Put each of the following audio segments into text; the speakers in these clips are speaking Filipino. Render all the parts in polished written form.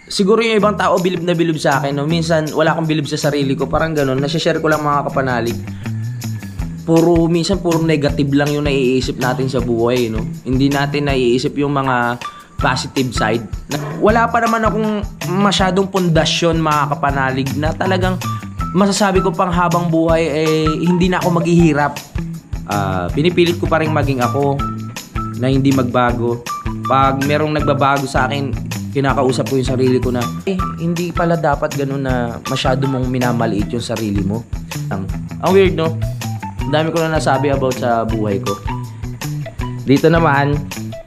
siguro yung ibang tao bilib na bilib sa akin, no? Minsan wala akong bilib sa sarili ko, parang ganun. Nasi-share ko lang mga kapanalig. Minsan puro negative lang yung naiisip natin sa buhay, no? Hindi natin naiisip yung mga positive side. Wala pa naman akong masyadong pundasyon mga kapanalig na talagang masasabi ko pang habang buhay hindi na ako maghihirap. Pinipilit ko pa rin maging ako na hindi magbago. Pag merong nagbabago sa akin, kinakausap ko yung sarili ko na hindi pala dapat ganun na masyado mong minamaliit yung sarili mo. Ang weird, no? Ang dami ko na nasabi about sa buhay ko. Dito naman,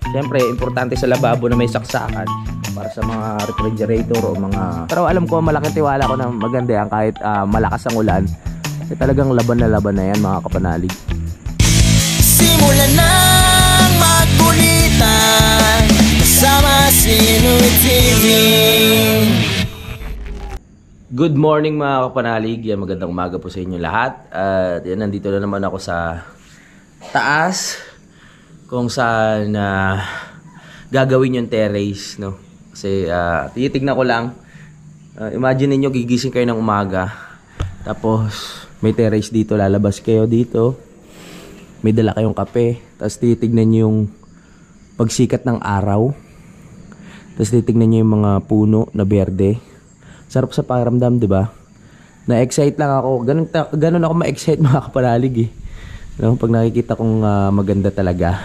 siyempre, importante sa lababo na may saksakan para sa mga refrigerator o mga... Pero alam ko, malaking tiwala ko na maganda yan kahit malakas ang ulan. Kasi talagang laban na yan mga kapanalig. Simulan ng magkulitan kasama si Noy TV. Good morning mga kapanalig. Yan, magandang umaga po sa inyo lahat. At yan, nandito na naman ako sa taas kung saan gagawin yung terrace, no? Kasi titignan ko lang. Imagine niyo gigising kayo ng umaga. Tapos may terrace dito, lalabas kayo dito. May dala kayong kape. Tapos titignan niyo yung pagsikat ng araw. Tapos titignan niyo yung mga puno na berde. Sarap sa pakiramdam, 'di ba? Na-excite lang ako. Ganun ako ma-excite mga kapanalig eh. No, pag nakikita kong maganda talaga.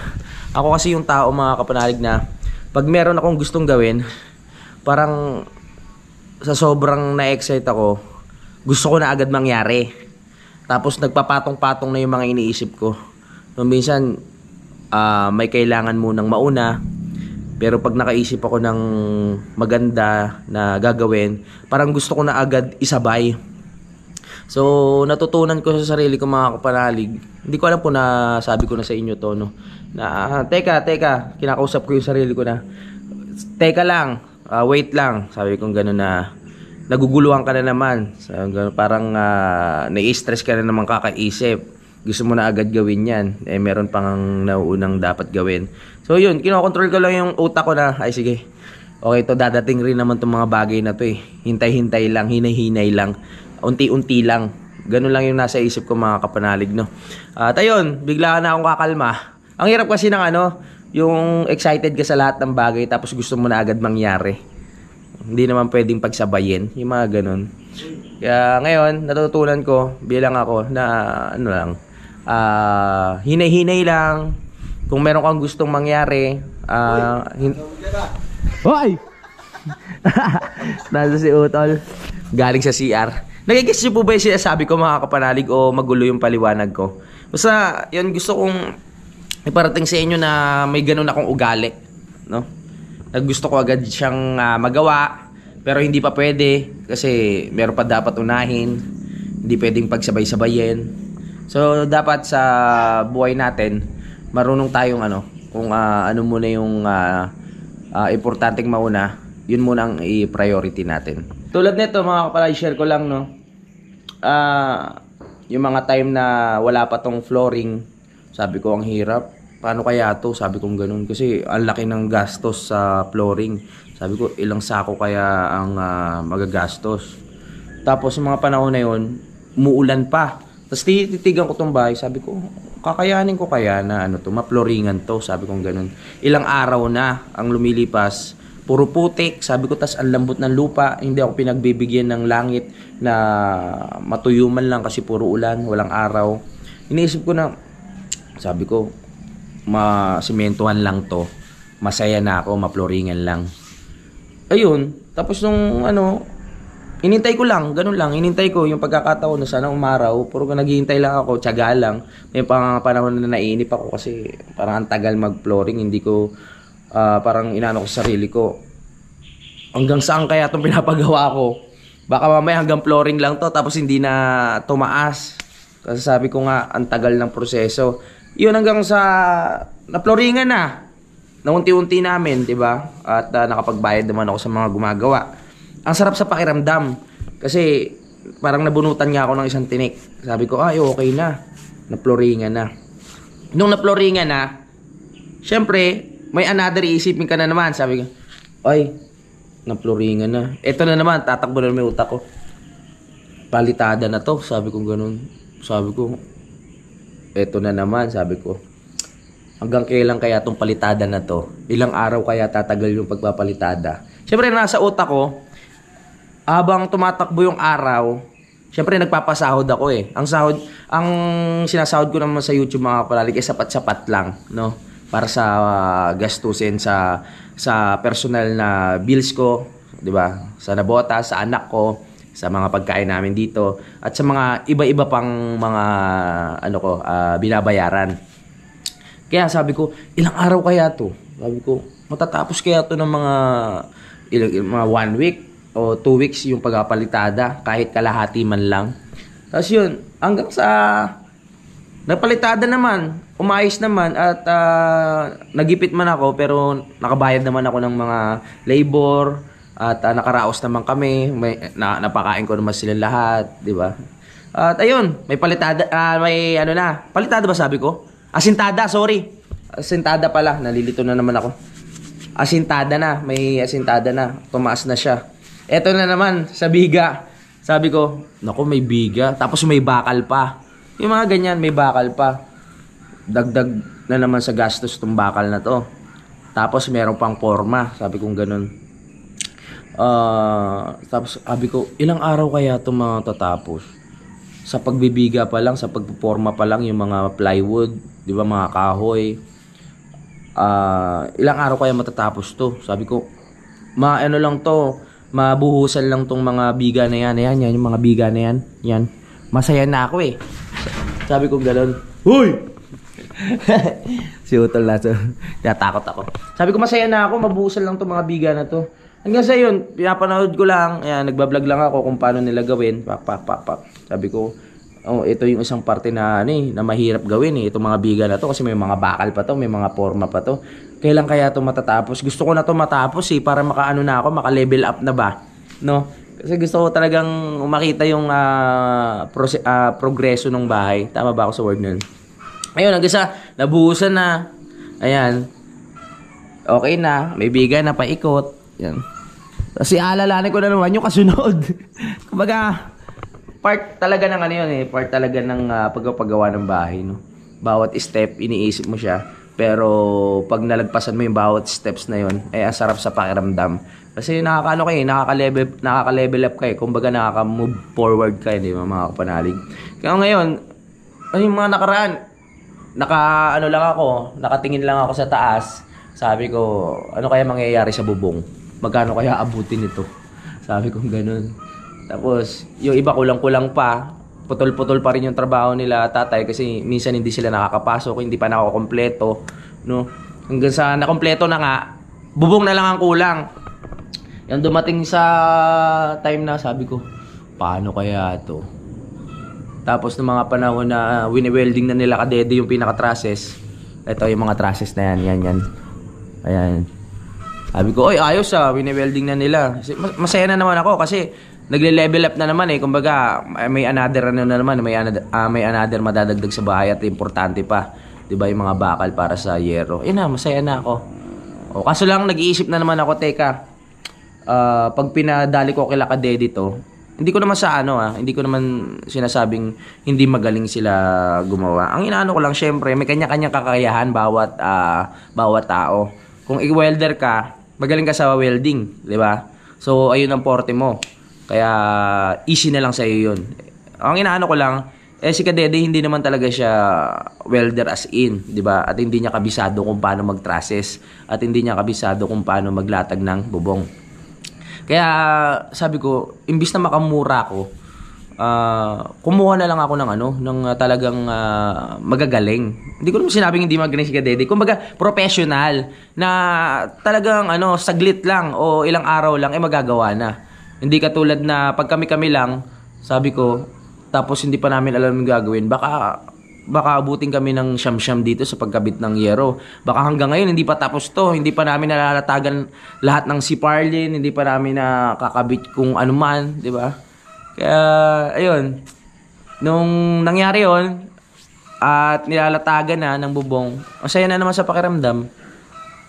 Ako kasi yung tao mga kapanalig na pag meron akong gustong gawin, parang sa sobrang na-excite ako, gusto ko na agad mangyari. Tapos nagpapatong-patong na yung mga iniisip ko. No, minsan may kailangan munang mauna. Pero pag nakaisip ako ng maganda na gagawin, parang gusto ko na agad isabay. So, natutunan ko sa sarili ko mga kapanalig. Hindi ko alam po na sabi ko na sa inyo to, no? Na, teka, kinakausap ko yung sarili ko na, teka lang, wait lang. Sabi ko gano'n na, naguguluhan ka na naman. So, parang nai-stress ka na naman kakaisip. Gusto mo na agad gawin yan. Meron pang nauunang dapat gawin. So yun, kinokontrol ko lang yung utak ko na, ay sige, okay to, dadating rin naman itong mga bagay na to eh. Hintay-hintay lang, hinay-hinay lang, unti-unti lang. Ganun lang yung nasa isip ko mga kapanalig, no? At ayun, bigla na akong kakalma. Ang hirap kasi ng yung excited ka sa lahat ng bagay tapos gusto mo na agad mangyari. Hindi naman pwedeng pagsabayin, yung mga ganun. Kaya ngayon, natutunan ko bilang ako na hinay-hinay lang. Kung meron kang gustong mangyari, Hoy! Nasa si Utol, galing sa CR. Nagigis niyo po ba yung sinasabi ko mga kapanalig o magulo yung paliwanag ko? Basta, yun gusto kong iparating sa inyo na may ganun akong ugali, no? Gusto ko agad siyang magawa, pero hindi pa pwede kasi meron pa dapat unahin. Hindi pwedeng pagsabay-sabayin. So, dapat sa buhay natin, marunong tayong kung ano muna yung importanteng mauna, yun muna ang i-priority natin. Tulad nito mga kapanalig, share ko lang, no? Yung mga time na wala pa tong flooring, sabi ko ang hirap. Paano kaya to? Sabi ko ganun. Kasi ang laki ng gastos sa flooring. Sabi ko ilang sako kaya ang magagastos. Tapos sa mga panahon na yun, umuulan pa. Tapos titigan ko tong bahay, sabi ko, kakayanin ko kaya na maploringan to, sabi ko ganun. Ilang araw na ang lumilipas, puro putik, sabi ko, tas ang lambot ng lupa, hindi ako pinagbibigyan ng langit na matuyuman lang kasi puro ulan, walang araw. Iniisip ko na, sabi ko, masimentuhan lang to, masaya na ako, maploringan lang. Ayun, tapos nung inintay ko lang, ganun lang, inintay ko yung pagkakataon na sana umaraw, puro naghihintay lang ako, tiyaga lang. May panahon na naiinip ako kasi parang ang tagal mag-flooring, hindi ko, parang inano ko sa sarili ko. Hanggang saan kaya itong pinapagawa ko? Baka mamaya hanggang flooring lang to, tapos hindi na tumaas. Kasi sabi ko nga, ang tagal ng proseso. Yun hanggang sa, na-flooringan na unti-unti namin, diba? At nakapagbayad naman ako sa mga gumagawa. Ang sarap sa pakiramdam kasi parang nabunutan nga ako ng isang tinik. Sabi ko, ay okay na. Naploringan na. Nung naploringan na, syempre, may another iisipin ka na naman. Sabi ko, ay, napluringan na. Ito na naman, tatakbo na may utak ko. Palitada na to, sabi ko ganun. Sabi ko, eto na naman, sabi ko. Hanggang kailan kaya tong palitada na to? Ilang araw kaya tatagal yung pagpapalitada? Siyempre, nasa utak ko, habang tumatakbo yung araw, siyempre nagpapasahod ako eh. Ang sinasahod ko naman sa YouTube mga kapanalig, sapat-sapat lang, no? Para sa gastusin sa personal na bills ko, 'di ba? Sa nabota, sa anak ko, sa mga pagkain namin dito, at sa mga iba-iba pang mga binabayaran. Kaya sabi ko, ilang araw kaya 'to? Sabi ko, matatapos kaya 'to ng mga 1 week o 2 weeks yung pagpapalitada, kahit kalahati man lang. Tapos yun, hanggang sa napalitada naman, umayos naman, at nagipit man ako, pero nakabayad naman ako ng mga labor, at nakaraos naman kami, napakain ko naman sila lahat, di ba? At ayun, may palitada, palitada ba sabi ko? Asintada, sorry. Asintada pala, nalilito na naman ako. Asintada na, may asintada na, tumaas na siya. Eto na naman, sa biga. Sabi ko, naku, may biga. Tapos may bakal pa. Yung mga ganyan, may bakal pa. Dagdag na naman sa gastos itong bakal na to. Tapos meron pang forma. Sabi kong ganun. Tapos sabi ko, ilang araw kaya ito matatapos? Sa pagbibiga pa lang, sa pagpuporma pa lang, yung mga plywood, di ba, mga kahoy. Ilang araw kaya matatapos to? Sabi ko, lang to, mabuhusan lang tong mga biga na yan. Ayan, yung mga biga na yan. Yan. Masaya na ako eh. Sabi ko gano'n. Huy! Si Utol na to. Tinatakot ako. Sabi ko masaya na ako. Mabuhusan lang tong mga biga na to. Hanggang sa yun, pinapanood ko lang. Ayan, nagbablog lang ako kung paano nila gawin. Pak. Sabi ko, ito yung isang parte na mahirap gawin eh. Itong mga biga na to kasi may mga bakal pa to, may mga forma pa to. Kailan kaya to matatapos? Gusto ko na to matapos eh para maka-level up na ba, no? Kasi gusto ko talagang makita yung progreso ng bahay. Tama ba ako sa word nun? Ayun, hanggang sa nabuhusan na. Ayan. Okay na, may biga na paikot. Yan. Kasi alalanin ko na naman yung kasunod. Kumbaga, part talaga ng yun eh. Part talaga ng pagpapagawa ng bahay, no? Bawat step, iniisip mo siya. Pero pag nalagpasan mo yung bawat steps na yun, ang sarap sa pakiramdam. Kasi nakaka-level up ka eh. Kumbaga nakaka-move forward ka, di ba, mga kapanalig. Kaya ngayon, yung mga nakaraan, nakatingin lang ako sa taas. Sabi ko, ano kaya mangyayari sa bubong? Magkano kaya abutin ito? Sabi ko ganun. Tapos, yung iba kulang-kulang pa. Putol-putol pa rin yung trabaho nila tatay kasi minsan hindi sila nakakapasok, hindi pa nakakompleto, no? Hanggang sa nakompleto na nga, bubong na lang ang kulang. Yung dumating sa time na sabi ko, paano kaya to? Tapos ng mga panahon na wini-welding na nila kadede yung pinaka-trusses. Ito yung mga trusses na yan. Ayan. Sabi ko, oy, ayos wini-welding na nila. Masaya na naman ako kasi nagle-level up na naman eh. Kumbaga, may another may another madadagdag sa bahay at importante pa. 'Di ba yung mga bakal para sa yero. Masaya na ako. Kaso lang nag-iisip na naman ako, teka. Pag pinadali ko kila Kadede to, hindi ko naman hindi ko naman sinasabing hindi magaling sila gumawa. Ang inaano ko lang, syempre, may kanya-kanyang kakayahan bawat tao. Kung i-welder ka, magaling ka sa welding, 'di ba? So, ayun ang forte mo. Kaya easy na lang sa iyo 'yun. Ang inaano ko lang, si Kadede hindi naman talaga siya welder as in, 'di ba? At hindi niya kabisado kung paano mag-trusses at hindi niya kabisado kung paano maglatag ng bubong. Kaya sabi ko, imbis na makamura ko, kumuha na lang ako ng talagang magagaling. Hindi ko naman sinabing hindi magaling si Kadede. Kumbaga, professional na talagang saglit lang o ilang araw lang magagawa na. Hindi katulad na pag kami lang, sabi ko, tapos hindi pa namin alam yung gagawin, baka abutin kami ng siyam-siyam dito sa pagkabit ng yero. Baka hanggang ngayon hindi pa tapos to, hindi pa namin nalalatagan lahat ng siparlin, hindi pa namin nakakabit kung ano man, di ba? Kaya, ayun, nung nangyari yon at nilalatagan na ng bubong, masaya na naman sa pakiramdam.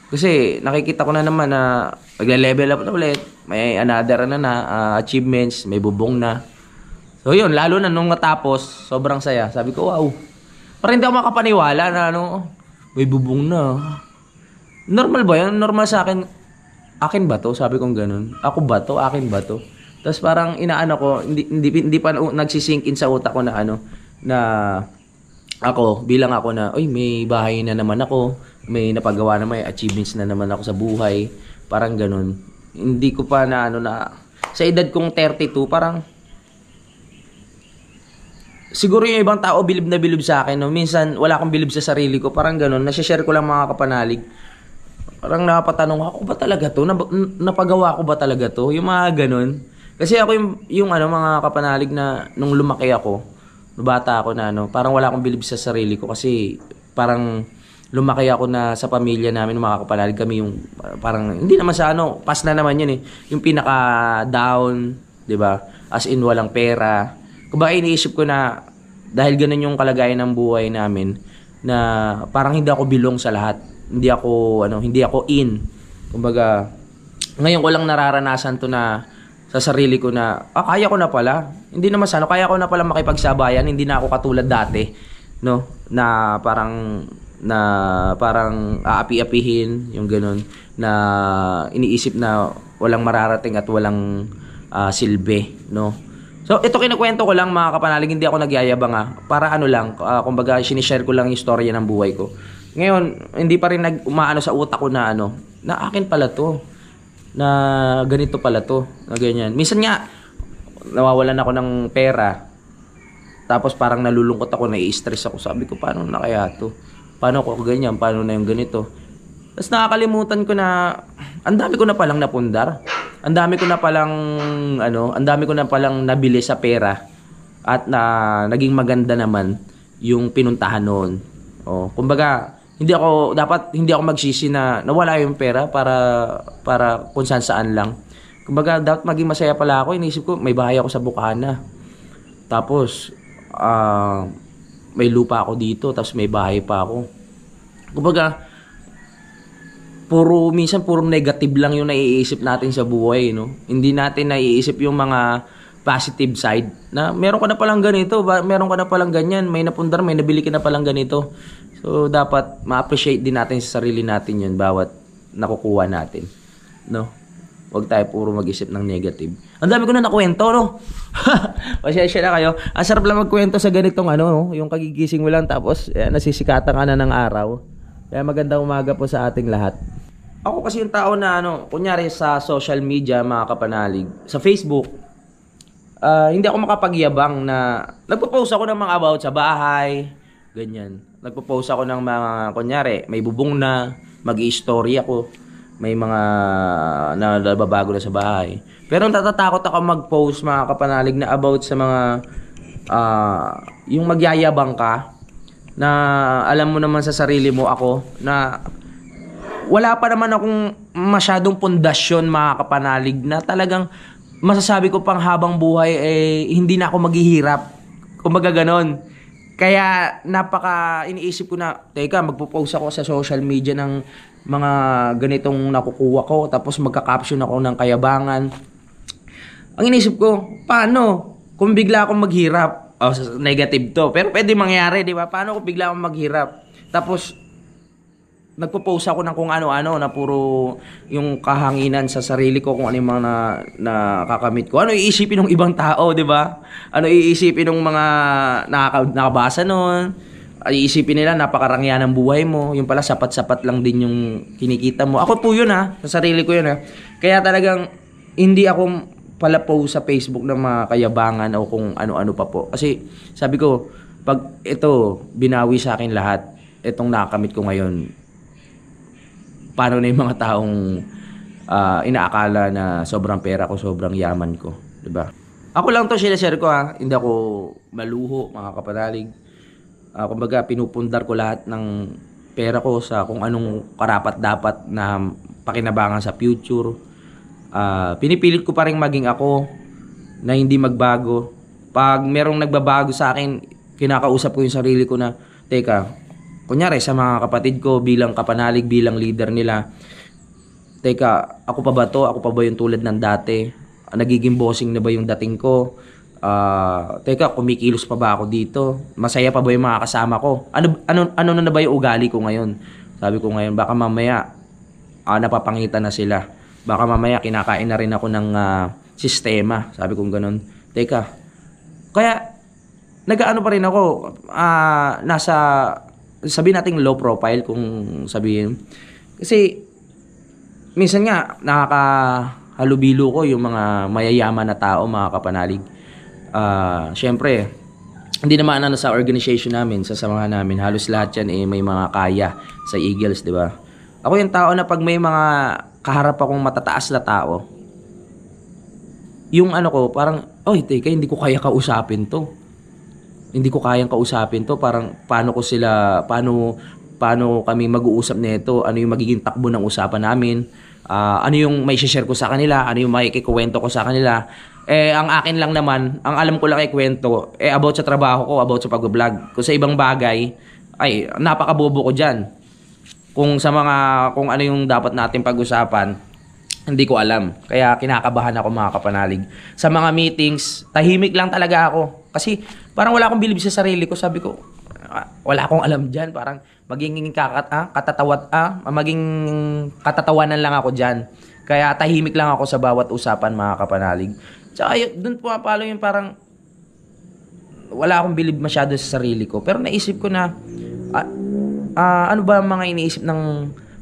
Kasi nakikita ko na naman na magle-level up na ulit. May another achievements, may bubong na. So yun, lalo na nung natapos, sobrang saya. Sabi ko, wow. Parang hindi ako makapaniwala na may bubong na. Normal ba yan? Normal sa akin. Akin ba to? Sabi kong ganun. Ako ba to? Akin ba to? Tapos parang inaano ko, hindi pa nagsisink in sa utak ko na na ako, bilang ako na, may bahay na naman ako, may napagawa na, may achievements na naman ako sa buhay. Parang ganun. Hindi ko pa na sa edad kong 32, parang, siguro yung ibang tao bilib na bilib sa akin, no? Minsan, wala akong bilib sa sarili ko, parang ganun. Nasi-share ko lang mga kapanalig. Parang napatanong ako ba talaga to? Napagawa ko ba talaga to? Yung mga ganun. Kasi ako yung mga kapanalig na nung lumaki ako, bata ako na parang wala akong bilib sa sarili ko kasi parang lumaki ako na sa pamilya namin, mga kapanalig kami yung parang hindi naman sa pas na naman yun yung pinaka down, 'di ba? As in walang pera. Kumbaga iniisip ko na dahil ganun yung kalagayan ng buhay namin na parang hindi ako bilong sa lahat. Hindi ako in. Kumbaga ngayon ko lang nararanasan to na sa sarili ko na kaya ko na pala. Hindi naman kaya ko na pala makipagsabayan, hindi na ako katulad dati, no? Na parang aapi-apihin, yung ganun, na iniisip na walang mararating at walang silbi, no? So ito kinukwento ko lang mga kapanalig, hindi ako nagyayabang para kumbaga sinishare ko lang yung storya ng buhay ko. Ngayon, hindi pa rin umaano sa utak ko na na akin pala to, na ganito pala to, na ganyan. Minsan nga nawawalan ako ng pera, tapos parang nalulungkot ako, nai-stress ako, sabi ko paano na kaya to, paano ko ganyan, paano na yung ganito. Tapos nakakalimutan ko na ang dami ko na palang napundar, ang dami ko na palang nabili sa pera, at na naging maganda naman yung pinuntahan noon. Kumbaga hindi ako magsisi na nawala yung pera para kung saan lang. Kumbaga dapat maging masaya pala ako. Inisip ko may bahay ako sa Bukana. Tapos may lupa ako dito, tapos may bahay pa ako. Kumbaga minsan puro negative lang yung naiisip natin sa buhay, no? Hindi natin naiisip yung mga positive side na meron ka na palang ganito, meron ka na palang ganyan, may napundar, may nabili ka na palang ganito. So dapat ma-appreciate din natin sa sarili natin yun bawat nakukuha natin, no? Huwag tayo puro mag-isip ng negative. Ang dami ko na nakwento, no? Pasensya na kayo. Ang sarap lang magkwento sa ganitong no? Yung kagigising mo lang tapos nasisikatan ka na ng araw. Kaya magandang umaga po sa ating lahat. Ako kasi yung tao na kunyari sa social media, mga kapanalig, sa Facebook, hindi ako makapagyabang na nagpo-post ako ng mga about sa bahay, ganyan. Nagpo-post ako ng mga, kunyari, may bubong na, mag-i-story ako, may mga nababago na sa bahay. Pero natatakot ako mag-post, mga kapanalig, na about sa mga yung magyayabang ka, na alam mo naman sa sarili mo ako, na wala pa naman akong masyadong pundasyon, mga kapanalig, na talagang masasabi ko pang habang buhay hindi na ako maghihirap. Kumbaga ganon. Kaya iniisip ko na, teka, magpo-post ako sa social media ng mga ganitong nakukuha ko, tapos magka-caption ako ng kayabangan. Ang iniisip ko, paano kung bigla akong maghirap? Negative to, pero pwede mangyari, di ba? Paano kung bigla akong maghirap? Tapos nagpo-post ako ng kung ano-ano na puro yung kahanginan sa sarili ko, kung ano yung mga nakakamit ko. Ano iisipin ng ibang tao, di ba? Ano iisipin ng mga nakabasa noon? Iisipin nila napakarangya ng buhay mo. Yung pala sapat-sapat lang din yung kinikita mo. Ako po yun sa sarili ko yun Kaya talagang hindi ako pala post sa Facebook ng mga kayabangan o kung ano-ano pa po. Kasi sabi ko, pag ito binawi sa akin lahat, itong nakakamit ko ngayon, paano na yung mga taong inaakala na sobrang pera ko, sobrang yaman ko, diba? Ako lang to share ko hindi ako maluho, mga kapanalig. Kumbaga pinupundar ko lahat ng pera ko sa kung anong karapat-dapat na pakinabangan sa future. Pinipilit ko pa rin maging ako na hindi magbago. Pag merong nagbabago sa akin, kinakausap ko yung sarili ko na, teka, kunyari sa mga kapatid ko bilang kapanalig, bilang leader nila, teka, ako pa ba to? Ako pa ba yung tulad ng dati? Nagiging bossing na ba yung dating ko? Teka, kumikilos pa ba ako dito? Masaya pa ba yung mga kasama ko? Ano na ba yung ugali ko ngayon? Sabi ko ngayon, baka mamaya napapangitan na sila. Baka mamaya kinakain na rin ako ng sistema. Sabi ko ganun. Teka, kaya nag-ano pa rin ako, nasa, sabihin nating low profile kung sabihin. Kasi, minsan nga, nakakahalubilo ko yung mga mayayaman na tao, mga kapanalig. Siyempre, hindi naman sa organization namin, sa samahan namin, halos lahat yan may mga kaya sa Eagles, di ba? Ako yung tao na pag may mga kaharap akong matataas na tao, yung ano ko, parang, oy, teka, hindi ko kaya kausapin to. Hindi ko kayang kausapin to. Parang, paano kami mag-uusap nito? Ano yung magiging takbo ng usapan namin? Ano yung may share ko sa kanila? Ano yung makikikuwento ko sa kanila? Ang akin lang naman, ang alam ko lang ay kwento, about sa trabaho ko, about sa pag-vlog. Kung sa ibang bagay, ay, napakabobo ko dyan. Kung ano yung dapat natin pag-usapan, hindi ko alam. Kaya kinakabahan ako, mga kapanalig. Sa mga meetings, tahimik lang talaga ako. Kasi parang wala akong bilib sa sarili ko. Sabi ko, wala akong alam dyan. Parang maging katatawanan lang ako dyan. Kaya tahimik lang ako sa bawat usapan, mga kapanalig. Tsaka doon pumapalo yung parang wala akong bilib masyado sa sarili ko. Pero naisip ko na, ano ba ang mga iniisip ng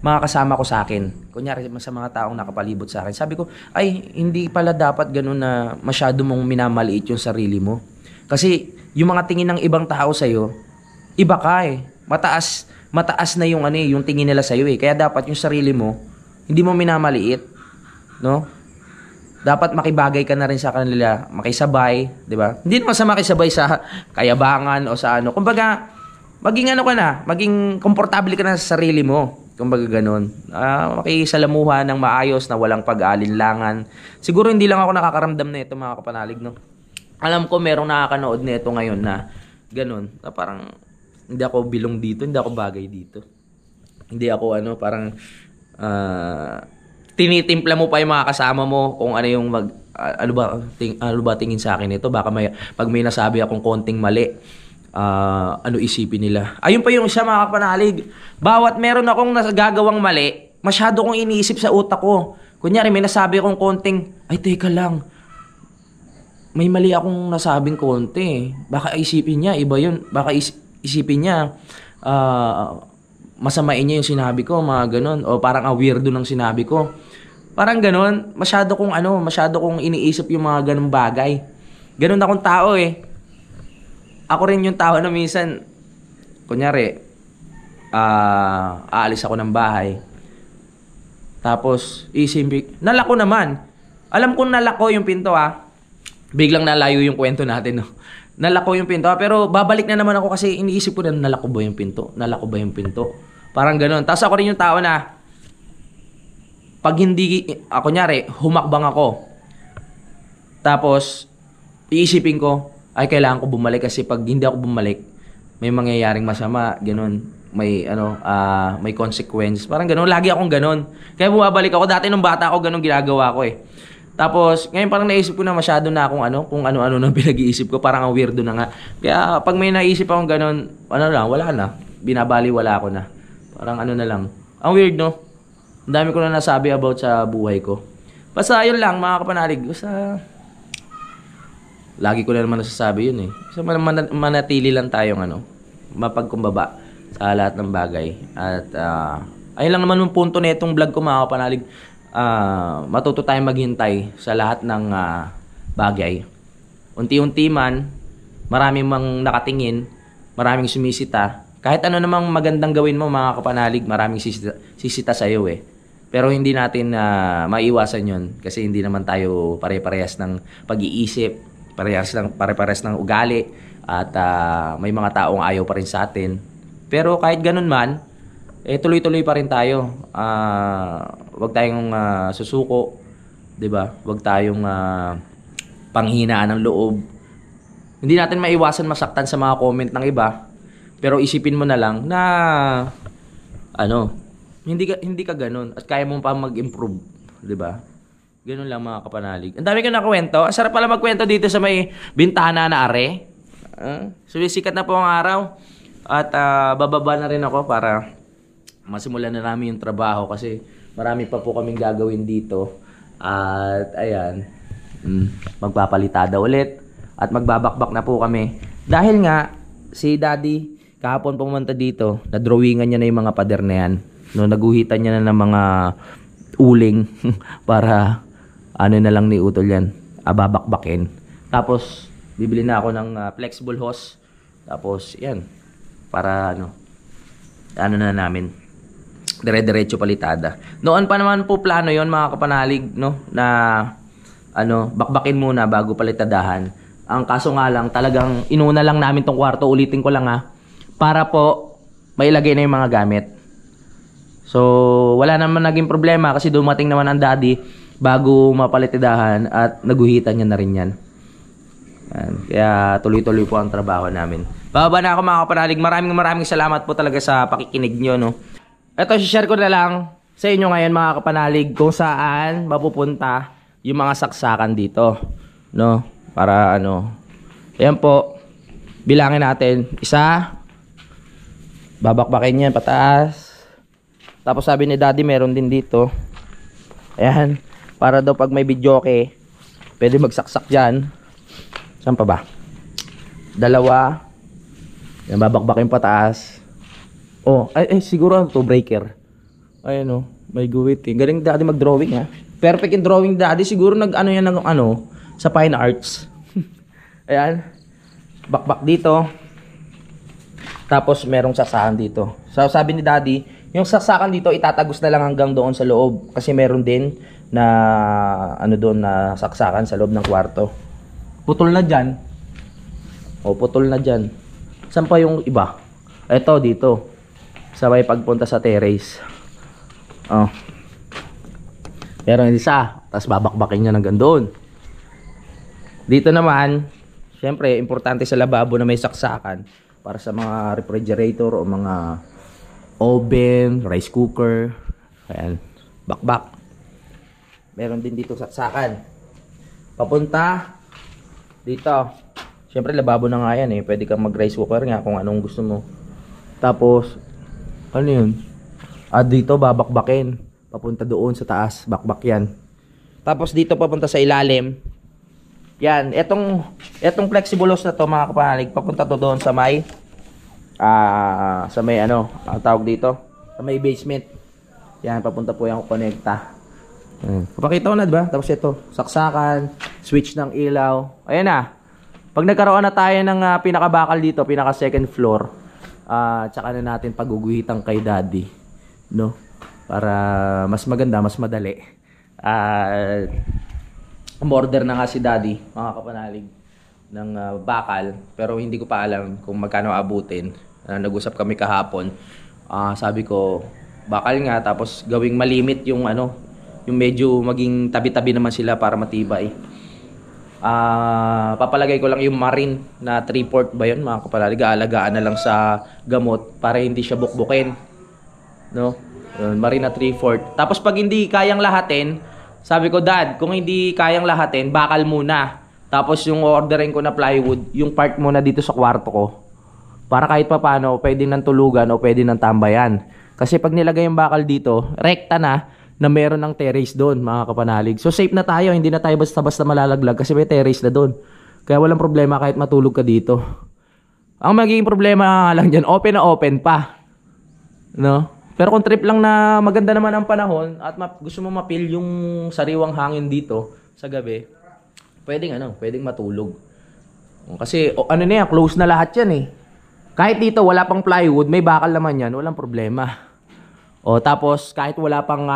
mga kasama ko sa akin? Kunyari sa mga taong nakapalibot sa akin. Sabi ko, ay, hindi pala dapat ganun na masyado mong minamaliit yung sarili mo. Kasi yung mga tingin ng ibang tao sa'yo, iba ka eh. Mataas na yung yung tingin nila sa'yo eh. Kaya dapat yung sarili mo, hindi mo minamaliit. No? Dapat makibagay ka na rin sa kanila, makisabay, di ba? Hindi naman sa makisabay sa kayabangan o sa ano. Kumbaga, maging komportable ka na sa sarili mo. Kumbaga ganun. Makisalamuhan ng maayos na walang pag-aalinlangan. Siguro hindi lang ako nakakaramdam na ito, mga kapanalig, no? Alam ko merong nakakanood na ito ngayon na ganun. Na parang hindi ako bilong dito, hindi ako bagay dito. Hindi ako parang tinitimpla mo pa yung mga kasama mo kung ano yung ano ba tingin sa akin ito. Baka pag may nasabi akong konting mali, ano isipin nila. Ayun pa yung isa, mga kapanalig. Bawat meron akong gagawang mali, masyado kong iniisip sa utak ko. Kunyari may nasabi akong konting, ay teka lang, may mali akong nasabing konti. Baka isipin niya, iba yun. Baka isipin niya, masamain niya yung sinabi ko, mga ganun. O parang weirdo ng sinabi ko. Parang ganun. Masyado kong iniisip yung mga ganung bagay. Ganun akong tao eh. Ako rin yung tao na minsan, kunyari, aalis ako ng bahay. Tapos, isipin, nalako naman. Alam kong nalako yung pinto Biglang nalayo yung kwento natin, no? Nalako yung pinto, pero babalik na naman ako kasi iniisip ko na nalako ba yung pinto? Nalako ba yung pinto? Parang ganun. Tapos ako rin yung tao na, pag hindi, kunyari, humakbang ako. Tapos, iisipin ko, ay kailangan ko bumalik kasi pag hindi ako bumalik, may mangyayaring masama, ganun. May may consequence. Parang ganun, lagi akong ganun. Kaya bumabalik ako. Dati nung bata ako, ganun ginagawa ko eh. Tapos, ngayon parang naisip ko na masyado na kung ano-ano nang pinag-iisip ko. Parang ang weirdo na nga. Kaya pag may naisip akong ganun, wala na. Binabaliwala ko na. Parang na lang. Ang weird, no? Ang dami ko na nasabi about sa buhay ko. Basta yun lang, mga kapanalig. Basta, lagi ko na naman nasasabi yun eh. Basta manatili lang tayong mapagkumbaba sa lahat ng bagay. At, ayun lang naman yung punto na itong vlog ko, mga kapanalig. Matuto tayong maghintay sa lahat ng bagay. Unti-unti man, maraming mang nakatingin, maraming sumisita. Kahit ano namang magandang gawin mo, mga kapanalig, maraming sisita sa iyo eh. Pero hindi natin maiwasan yun kasi hindi naman tayo pare-parehas ng pag-iisip, pare-parehas ng ugali at may mga taong ayaw pa rin sa atin. Pero kahit ganun man, tuloy-tuloy pa rin tayo. Wag tayong susuko, 'di ba? Wag tayong panghinaan ng loob. Hindi natin maiwasan masaktan sa mga comment ng iba. Pero isipin mo na lang na ano, hindi ka ganun at kaya mo pa mag-improve, 'di ba? Ganun lang mga kapanalig. Ang dami ko nakuwento. Ang sarap pala magkwento dito sa may bintana na are. Sumisikat na po ang araw at bababa na rin ako para masimulan na namin yung trabaho kasi marami pa po kaming gagawin dito. At ayan, magpapalitada ulit at magbabakbak na po kami. Dahil nga si Daddy kahapon pumunta dito, na-drawingan niya na yung mga pader na yan. No, naguhitan niya na ng mga uling para ano na lang ni Utol yan, babakbakin. Tapos bibili na ako ng flexible hose. Tapos yan, para ano na namin, dire-diretso palitada. Noon pa naman po plano yon mga kapanalig, no, na ano, bakbakin muna bago palitadahan. Ang kaso nga lang, talagang inuna lang namin tong kwarto, ulitin ko lang para po mailagay na yung mga gamit. So wala naman naging problema kasi dumating naman ang Daddy bago mapalitidahan at naguhitan niya na rin yan. Kaya tuloy-tuloy po ang trabaho namin. Bababa na ako mga kapanalig. Maraming salamat po talaga sa pakikinig nyo, no. Ito, share ko na lang sa inyo ngayon mga kapanalig kung saan mapupunta yung mga saksakan dito, no. Para ano, ayan po, bilangin natin. Isa, babakbakin yan pataas. Tapos sabi ni Daddy meron din dito. Ayan, para daw pag may videoke pwede magsaksak dyan. Saan pa ba? Dalawa. Yan, babakbakin pataas. Oh, ay siguro ito breaker. Ayan oh, may guwit eh. Galing Daddy mag-drawing ha. Perfect in drawing Daddy. Siguro nag-ano yan ng ano sa fine arts. Ayan. Bakbak dito. Tapos merong saksakan dito. So sabi ni Daddy, yung saksakan dito itatagos na lang hanggang doon sa loob kasi meron din na ano doon na saksakan sa loob ng kwarto. Putol na dyan. O, putol na dyan. Saan pa yung iba? Ito, dito. Sabay pagpunta sa terrace. Oh. Meron isa. Tapos babakbakin niya hanggang doon. Dito naman, syempre, importante sa lababo na may saksakan para sa mga refrigerator o mga oven, rice cooker. Ayan. Bakbak. Meron din dito saksakan. Papunta dito. Siyempre lababo na nga yan eh. Pwede kang mag rice cooker nga kung anong gusto mo. Tapos ano yun? Dito babakbakin. Papunta doon sa taas. Bakbak yan. Tapos dito papunta sa ilalim. Yan. Etong flexible hose na to mga kapanalig. Papunta to doon sa may ano ang tawag dito. Sa may basement. Yan. Papunta po yung konekta. Papakita ko na diba? Tapos ito, saksakan, switch ng ilaw. Ayan na. Pag nagkaroon na tayo ng pinakabakal dito, pinaka second floor, tsaka na natin paguguhitan kay Daddy, no? Para mas maganda, mas madali. Order na nga si Daddy, mga kapanalig, ng bakal, pero hindi ko pa alam kung magkano abutin. Nag-usap kami kahapon. Sabi ko, bakal nga, tapos gawing malimit yung ano, yung medyo maging tabi-tabi naman sila para matibay. Papalagay ko lang yung marine na 3/4 ba yun mga kapanalig. Alagaan na lang sa gamot para hindi siya bukbukin, no? Marine na 3/4. Tapos pag hindi kayang lahatin, sabi ko, Dad, kung hindi kayang lahatin, bakal muna. Tapos yung ordering ko na plywood, yung part muna dito sa kwarto ko, para kahit pa paano pwede nang tulugan o pwede nang tambayan. Kasi pag nilagay yung bakal dito, rekta na meron ng terrace doon mga kapanalig. So safe na tayo, hindi na tayo basta-basta malalaglag kasi may terrace na doon. Kaya walang problema kahit matulog ka dito. Ang magiging problema lang dyan, open na open pa, no? Pero kung trip lang na maganda naman ang panahon at gusto mo mapil yung sariwang hangin dito sa gabi, pwedeng matulog. Kasi ano na yan, close na lahat yan eh. Kahit dito wala pang plywood, may bakal naman yan, walang problema. O tapos kahit wala pang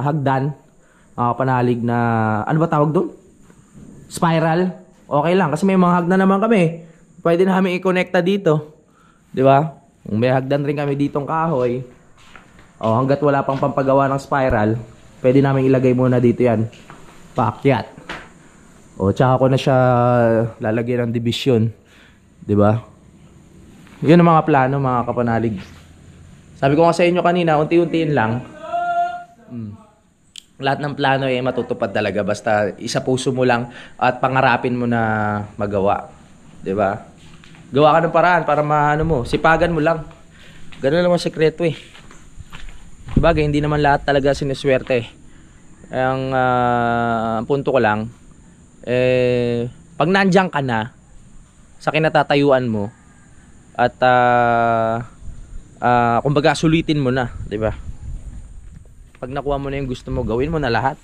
hagdan, panalig na ano ba tawag doon? Spiral. Okay lang kasi may mga hagdan naman kami. Pwede namin i-connecta dito. 'Di ba? Kung may hagdan rin kami ditong kahoy. O hangga't wala pang pampagawa ng spiral, pwede namin ilagay muna dito 'yan. Paakyat. O tsaka ko na siya lalagyan ng division. 'Di ba? Yun ang mga plano, mga kapanalig. Sabi ko nga sa inyo kanina, unti-untiin lang. Lahat ng plano ay matutupad talaga basta isa puso mo lang at pangarapin mo na magawa. 'Di ba? Gawa ka ng paraan para maano mo, sipagan mo lang. Ganun lang ang sekreto eh. Sabagay, hindi naman lahat talaga sineswerte. Ang punto ko lang, pag nandiyan ka na sa kinatatayuan mo at kumbaga sulitin mo na, 'di ba? Pag nakuha mo na yung gusto mo, gawin mo na lahat.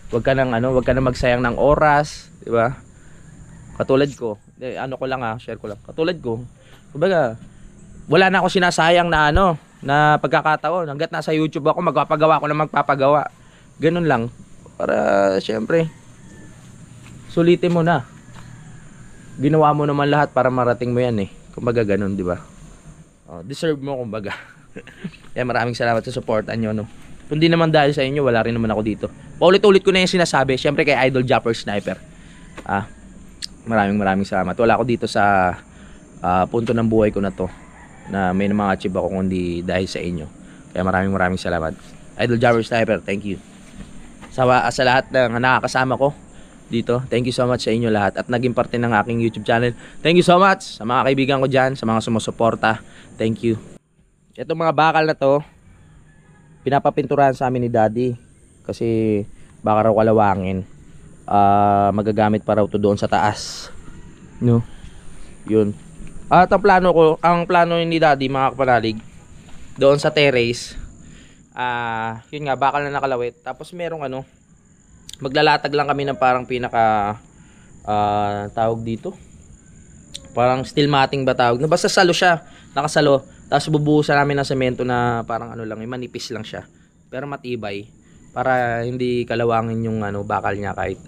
Huwag ka nang magsayang ng oras, 'di ba? Katulad ko, share ko lang. Katulad ko, kumbaga wala na ako sinasayang na na pagkakataon. Hangga't nasa YouTube ako, magpapagawa ako na magpapagawa. Ganun lang. Para syempre sulitin mo na. Ginawa mo naman lahat para marating mo yan eh. Kumbaga ganun, 'di ba? Deserve mo kumbaga. Kaya maraming salamat sa supportan nyo, no. Kung di naman dahil sa inyo, wala rin naman ako dito. Paulit-ulit ko na yung sinasabi. Syempre kay Idol Japper Sniper. Maraming salamat. Wala ako dito sa punto ng buhay ko na to na may mga achieve ako kundi dahil sa inyo. Kaya maraming salamat. Idol Japper Sniper, thank you. Sa lahat ng nakakasama ko dito, thank you so much sa inyo lahat. At naging parte ng aking YouTube channel. Thank you so much sa mga kaibigan ko dyan, sa mga sumusuporta. Thank you. Itong mga bakal na to, pinapapinturahan sa amin ni Daddy. Kasi baka raw kalawangin. Magagamit pa raw to doon sa taas. No? Yun. At ang plano ni Daddy, mga kapanalig, doon sa terrace, yun nga, bakal na nakalawit. Tapos merong maglalatag lang kami ng parang pinaka tawag dito, parang steel matting ba tawag, basta salo siya, nakasalo. Tapos bubuhusan namin ng semento na parang manipis lang siya pero matibay para hindi kalawangin yung bakal niya kahit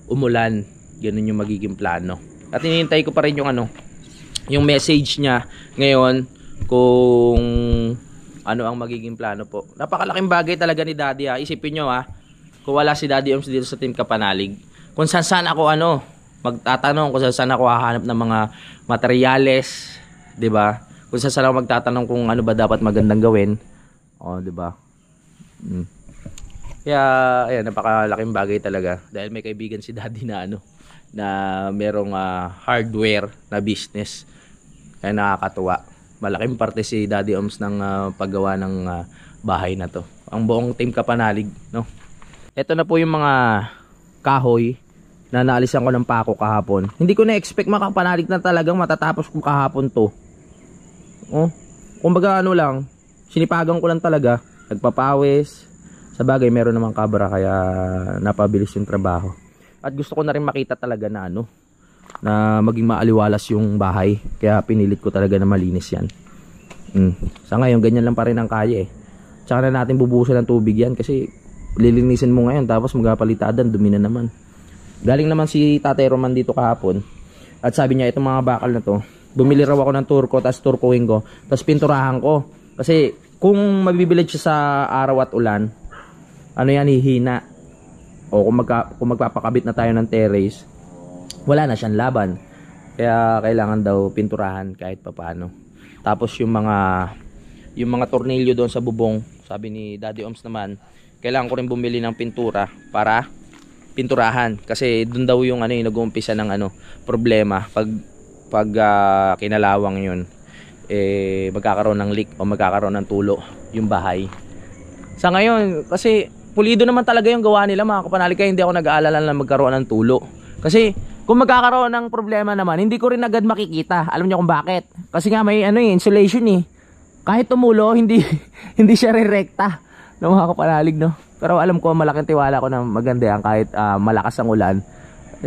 umulan. Ganun yung magiging plano. At hinihintay ko pa rin yung message niya ngayon kung ano ang magiging plano po. Napakalaking bagay talaga ni Daddy Isipin nyo kung wala si Daddy Oms dito sa Team Kapanalig, kung saan ako magtatanong, kung saan ako hahanap ng mga materyales, 'di ba? Kung saan ako magtatanong kung ano ba dapat magandang gawin. 'Di ba? Kaya ayan, napakalaking bagay talaga dahil may kaibigan si Daddy na na merong hardware na business. Kaya nakakatuwa. Malaking parte si Daddy Oms ng paggawa ng bahay na 'to. Ang buong Team Kapanalig, no? Ito na po yung mga kahoy na naalisan ko ng pako kahapon. Hindi ko na-expect mga kapanalig na talagang matatapos ko kahapon to. Kumbaga lang, sinipagan ko lang talaga, nagpapawis. Sa bagay, meron namang kabra kaya napabilis yung trabaho. At gusto ko na rin makita talaga na na maging maaliwalas yung bahay. Kaya pinilit ko talaga na malinis yan. Sa ngayon, ganyan lang pa rin ang kaya eh. Tsaka na natin bubuhusan ng tubig yan kasi lilinisin mo ngayon tapos magpalitadan, dumi na naman. Galing naman si Tatay Roman dito kahapon at sabi niya itong mga bakal na to, bumili raw ako ng turko, tapos turkuhin ko, tapos pinturahan ko kasi kung mabibilad siya sa araw at ulan, hihina. O kung magpapakabit na tayo ng terrace, wala na siyang laban. Kaya kailangan daw pinturahan kahit papaano. Tapos yung mga tornilyo doon sa bubong, sabi ni Daddy Oms naman, kailangan ko rin bumili ng pintura para pinturahan kasi doon daw yung nag-uumpisa ng problema pag kinalawang yun, magkakaroon ng leak o magkakaroon ng tulo yung bahay. Sa ngayon kasi pulido naman talaga yung gawa nila mga kapanalig, kaya hindi ako nag-aalala na magkaroon ng tulo. Kasi kung magkakaroon ng problema naman, hindi ko rin agad makikita. Alam niyo kung bakit? Kasi nga may insulation eh. Kahit tumulo, hindi siya re-rekta ng mga kapanalig, no? Pero alam ko, malaking tiwala ko na maganda yan kahit malakas ang ulan.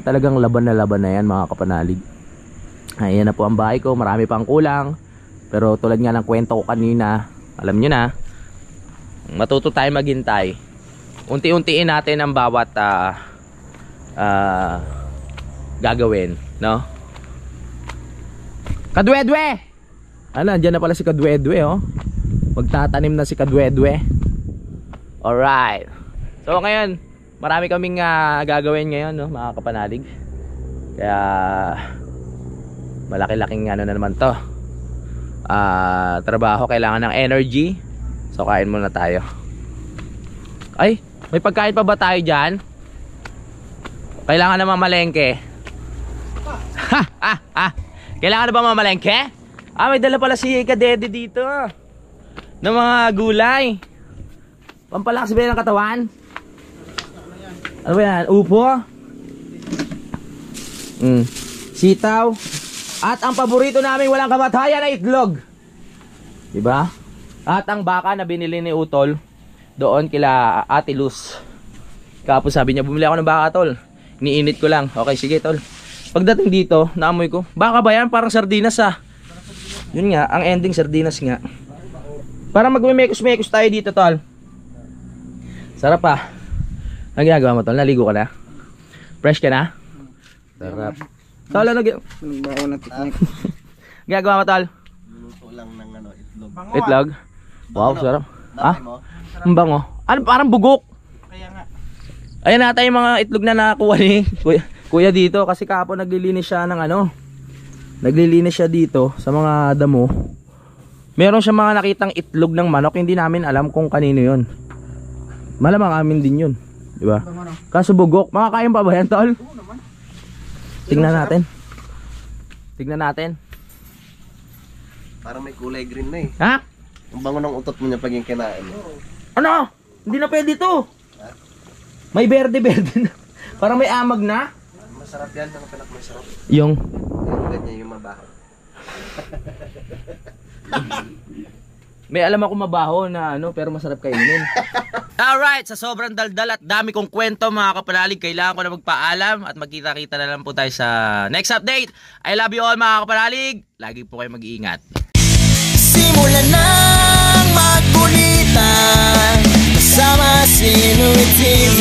Talagang laban na yan mga kapanalig. Ayan na po ang bahay ko, marami pang kulang. Pero tulad nga ng kwento ko kanina, alam nyo na, matuto tayo maghintay. Unti-untiin natin ang bawat gagawin, no? Kadwedwe! Andyan na pala si Kadwedwe, magtatanim na si Kadwedwe. Alright. So ngayon, marami kaming gagawin ngayon, no, mga kapanalig. Kaya Malaki-laking ano na naman to. Trabaho, kailangan ng energy. So kain muna tayo. Ay, may pagkain pa ba tayo dyan? Kailangan na mamalengke. Kailangan na ba mamalengke? May dala pala si Kadede dito ng mga gulay. Pampalakas ba yan ng katawan? Ano ba yan? Upo? Sitaw. At ang paborito namin walang kamatayan na itlog. Diba? At ang baka na binili ni Utol doon kila Ate Luz. Kapos sabi niya, bumili ako ng baka, tol. Iniinit ko lang. Okay, sige, tol. Pagdating dito, naamoy ko, baka ba yan? Parang sardinas Yun nga, ang ending sardinas nga. Para magmemekos-mekos tayo dito, tol. Sarap pa. Ang ginagawa mo, tol? Naligo ka na? Fresh ka na? Sarap. Tol, ano Nagbaon na tiknik. ginagawa mo, tol? Luto lang ng itlog. Itlog? Wow, sarap. Mo? Ang bango. Ano, parang bugok. Kaya nga. Ayan natin yung mga itlog na nakakuha ni kuya dito. Kasi kahapon naglilinis siya ng naglilinis siya dito sa mga damo. Meron siya mga nakitang itlog ng manok. Hindi namin alam kung kanino yun. Malamang amin din yun, diba? Kaso bugok. Makakain pa ba yan, tol? Oo naman. Tingnan natin. Tignan natin. Parang may kulay green na eh. Ha? Ang bango ng utot mo niya pag yung kinain. Ano? Hindi na pwede to. May berde-berde na. Parang may amag na. Masarap yan, mga panak masarap. Yung Yung ganyan, yung mabaho. may alam ako mabaho na pero masarap kainin. Alright, sa sobrang daldal at dami kong kwento mga kapanalig, kailangan ko na magpaalam at magkita-kita na lang po tayo sa next update. I love you all mga kapanalig. Lagi po kayo mag-iingat. Simulan ng magkulitan kasama si Inuit TV.